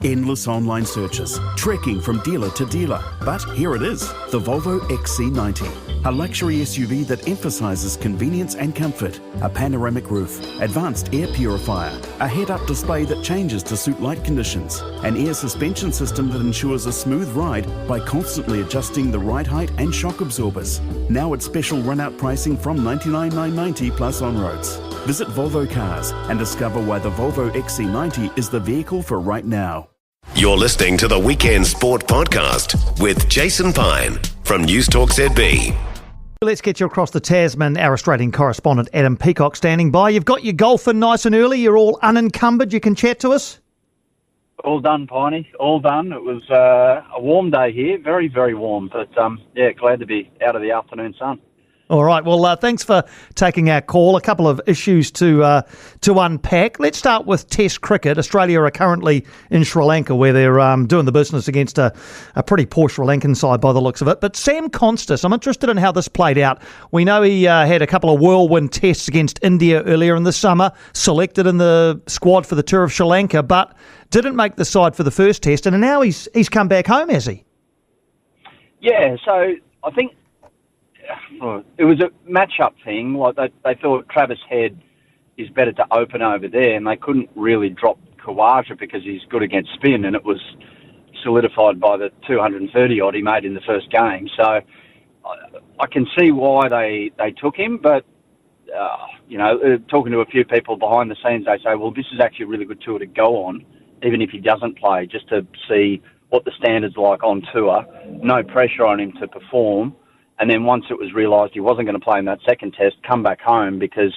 Endless online searches, trekking from dealer to dealer. But here it is, the Volvo XC90. A luxury SUV that emphasises convenience and comfort. A panoramic roof, advanced air purifier, a head-up display that changes to suit light conditions, an air suspension system that ensures a smooth ride by constantly adjusting the ride height and shock absorbers. Now at special run-out pricing from $99,990 plus on roads. Visit Volvo Cars and discover why the Volvo XC90 is the vehicle for right now. You're listening to the Weekend Sport Podcast with Jason Pine from News Talk ZB. Let's get you across the Tasman. Our Australian correspondent Adam Peacock standing by. You've got your golf in nice and early. You're all unencumbered. You can chat to us. All done, Piney. All done. It was a warm day here. Very, very warm. But, glad to be out of the afternoon sun. All right. Well, thanks for taking our call. A couple of issues to unpack. Let's start with Test cricket. Australia are currently in Sri Lanka, where they're doing the business against a pretty poor Sri Lankan side by the looks of it. But Sam Konstas, I'm interested in how this played out. We know he had a couple of whirlwind tests against India earlier in the summer, selected in the squad for the tour of Sri Lanka, but didn't make the side for the first test, and now he's come back home, has he? Yeah. So I think it was a match-up thing. Like they thought Travis Head is better to open over there, and they couldn't really drop Khawaja because he's good against spin, and it was solidified by the 230-odd he made in the first game. So I can see why they took him, but, talking to a few people behind the scenes, they say, well, this is actually a really good tour to go on, even if he doesn't play, just to see what the standard's like on tour. No pressure on him to perform. And then once it was realised he wasn't going to play in that second test, come back home because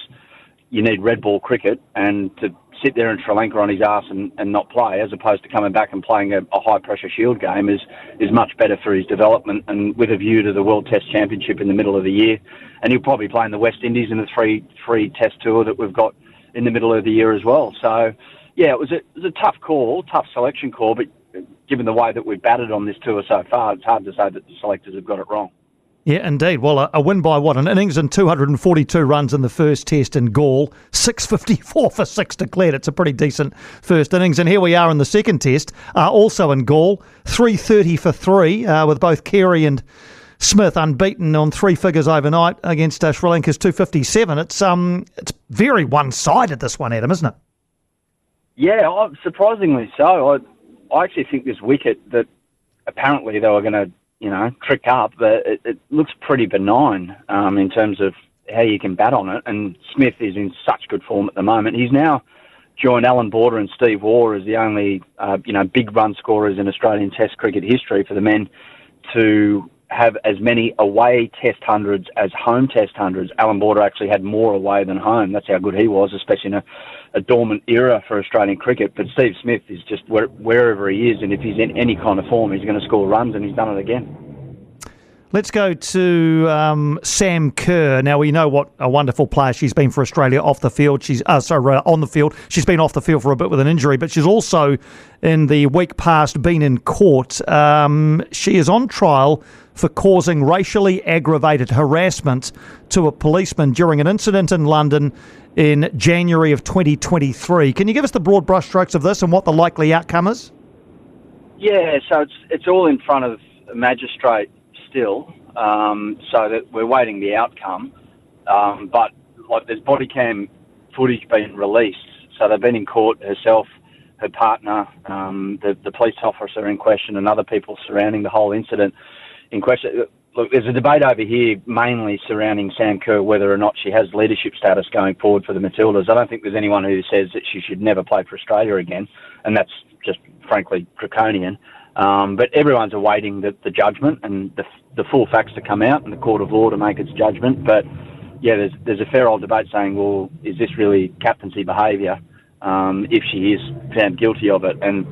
you need red ball cricket, and to sit there in Sri Lanka on his arse and not play, as opposed to coming back and playing a high-pressure Shield game is much better for his development, and with a view to the World Test Championship in the middle of the year. And he'll probably play in the West Indies in the three test tour that we've got in the middle of the year as well. So, yeah, it was a tough call, tough selection call, but given the way that we've batted on this tour so far, it's hard to say that the selectors have got it wrong. Yeah, indeed. Well, a win by an innings and 242 runs in the first test in Gaul, 654 for 6 declared. It's a pretty decent first innings. And here we are in the second test, also in Gaul, 330 for 3, with both Carey and Smith unbeaten on 3 figures overnight against Sri Lanka's 257. It's very one-sided, this one, Adam, isn't it? Yeah, surprisingly so. I actually think this wicket that apparently they were going to trick up, but it looks pretty benign in terms of how you can bat on it. And Smith is in such good form at the moment. He's now joined Alan Border and Steve Waugh as the only, big run scorers in Australian Test cricket history for the men to have as many away Test hundreds as home Test hundreds. Alan Border actually had more away than home. That's how good he was, especially in a dormant era for Australian cricket. But Steve Smith is just wherever he is, and if he's in any kind of form, he's going to score runs, and he's done it again. Let's go to Sam Kerr. Now, we know what a wonderful player she's been for Australia off the field. On the field. She's been off the field for a bit with an injury, but she's also, in the week past, been in court. She is on trial for causing racially aggravated harassment to a policeman during an incident in London in January of 2023. Can you give us the broad brushstrokes of this and what the likely outcome is? Yeah, so it's all in front of a magistrate still, so that we're waiting the outcome. But there's body cam footage being released, so they've been in court herself, her partner, the police officer in question, and other people surrounding the whole incident in question. Look, there's a debate over here mainly surrounding Sam Kerr, whether or not she has leadership status going forward for the Matildas. I don't think there's anyone who says that she should never play for Australia again, and that's just frankly draconian. But everyone's awaiting the judgment and the full facts to come out and the court of law to make its judgment. But yeah, there's a fair old debate saying, well, is this really captaincy behaviour if she is found guilty of it? And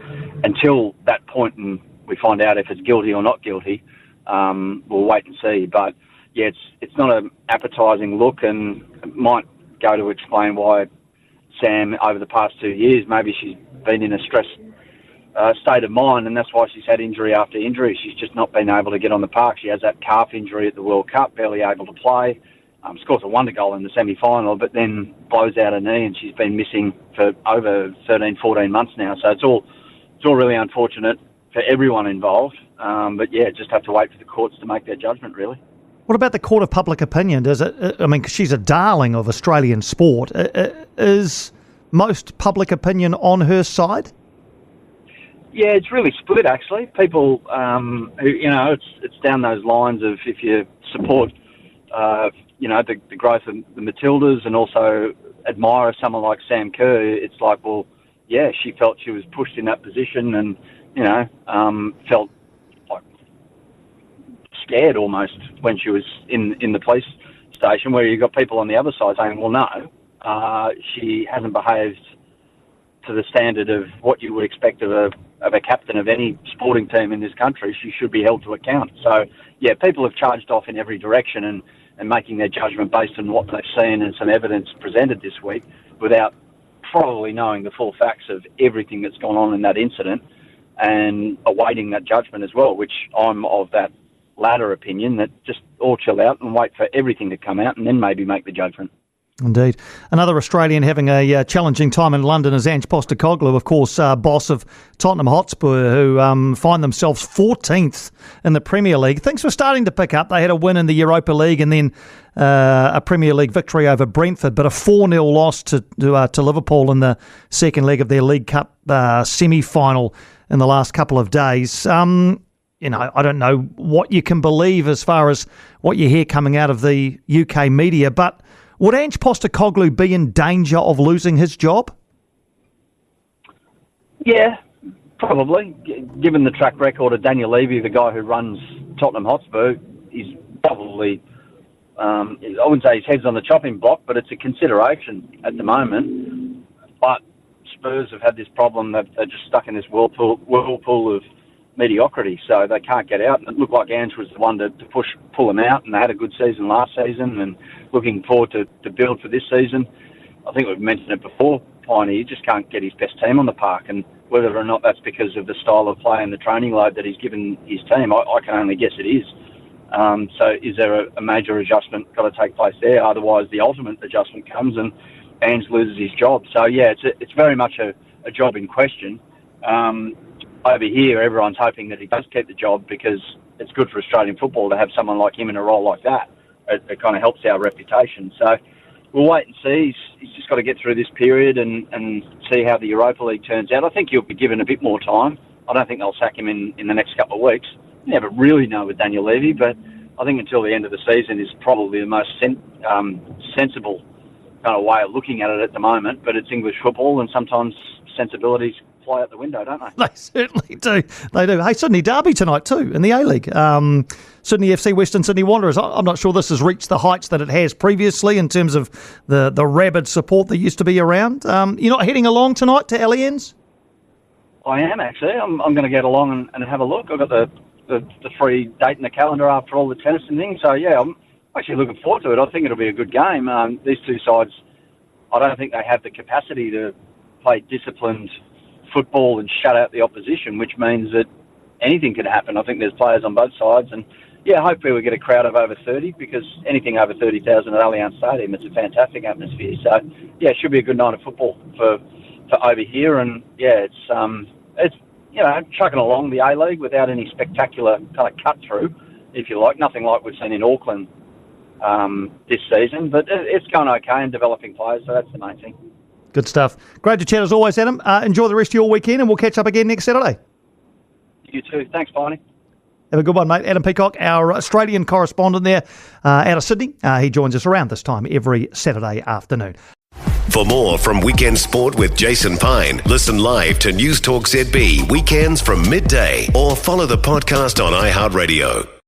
until that point and we find out if it's guilty or not guilty, we'll wait and see. But yeah, it's not an appetising look, and it might go to explain why Sam, over the past 2 years, maybe she's been in a stressed state of mind, and that's why she's had injury after injury. She's just not been able to get on the park. She has that calf injury at the World Cup, barely able to play. Scores a wonder goal in the semi-final, but then blows out her knee, and she's been missing for over 13, 14 months now. So it's all it's all really unfortunate for everyone involved. But yeah, just have to wait for the courts to make their judgment, really. What about the court of public opinion? Does it? I mean, 'cause she's a darling of Australian sport. Is most public opinion on her side? Yeah, it's really split, actually. People, who, it's down those lines of if you support, the growth of the Matildas and also admire someone like Sam Kerr, it's like, well, yeah, she felt she was pushed in that position and, felt like scared almost when she was in the police station, where you got people on the other side saying, well, no, she hasn't behaved to the standard of what you would expect of a captain of any sporting team in this country. She should be held to account. So, yeah, people have charged off in every direction and making their judgment based on what they've seen and some evidence presented this week without probably knowing the full facts of everything that's gone on in that incident and awaiting that judgment as well, which I'm of that latter opinion, that just all chill out and wait for everything to come out and then maybe make the judgment. Indeed. Another Australian having a challenging time in London is Ange Postecoglou, of course, boss of Tottenham Hotspur, who find themselves 14th in the Premier League. Things were starting to pick up. They had a win in the Europa League and then a Premier League victory over Brentford, but a 4-0 loss to Liverpool in the second leg of their League Cup semi-final in the last couple of days. I don't know what you can believe as far as what you hear coming out of the UK media, but would Ange Postecoglou be in danger of losing his job? Yeah, probably. Given the track record of Daniel Levy, the guy who runs Tottenham Hotspur, he's probably, I wouldn't say his head's on the chopping block, but it's a consideration at the moment. But Spurs have had this problem that they're just stuck in this whirlpool of mediocrity, so they can't get out. And it looked like Ange was the one to pull them out, and they had a good season last season and looking forward to build for this season. I think we've mentioned it before, Piney, he just can't get his best team on the park, and whether or not that's because of the style of play and the training load that he's given his team, I can only guess it is. So is there a major adjustment got to take place there? Otherwise the ultimate adjustment comes and Ange loses his job. So yeah, it's very much a job in question. Over here, everyone's hoping that he does keep the job because it's good for Australian football to have someone like him in a role like that. It kind of helps our reputation. So we'll wait and see. He's just got to get through this period and see how the Europa League turns out. I think he'll be given a bit more time. I don't think they'll sack him in the next couple of weeks. You never really know with Daniel Levy, but I think until the end of the season is probably the most sensible kind of way of looking at it at the moment. But it's English football, and sometimes sensibilities fly out the window, don't they? They certainly do. They do. Hey, Sydney Derby tonight too in the A-League. Sydney FC, Western Sydney Wanderers. I'm not sure this has reached the heights that it has previously in terms of the rabid support that used to be around. You're not heading along tonight to Allianz? I am, actually. I'm going to get along and have a look. I've got the free date in the calendar after all the tennis and things. So, yeah, I'm actually looking forward to it. I think it'll be a good game. These two sides, I don't think they have the capacity to play disciplined football and shut out the opposition, which means that anything could happen. I think there's players on both sides, and yeah, hopefully we get a crowd of over 30, because anything over 30,000 at Allianz Stadium, it's a fantastic atmosphere. So yeah, it should be a good night of football for over here, and yeah, it's chucking along the A-League without any spectacular kind of cut through, if you like. Nothing like we've seen in Auckland this season, but it's going okay and developing players, so that's the main thing. Good stuff. Great to chat as always, Adam. Enjoy the rest of your weekend, and we'll catch up again next Saturday. You too. Thanks, Piney. Have a good one, mate. Adam Peacock, our Australian correspondent there out of Sydney. He joins us around this time every Saturday afternoon. For more from Weekend Sport with Jason Pine, listen live to News Talk ZB weekends from midday or follow the podcast on iHeartRadio.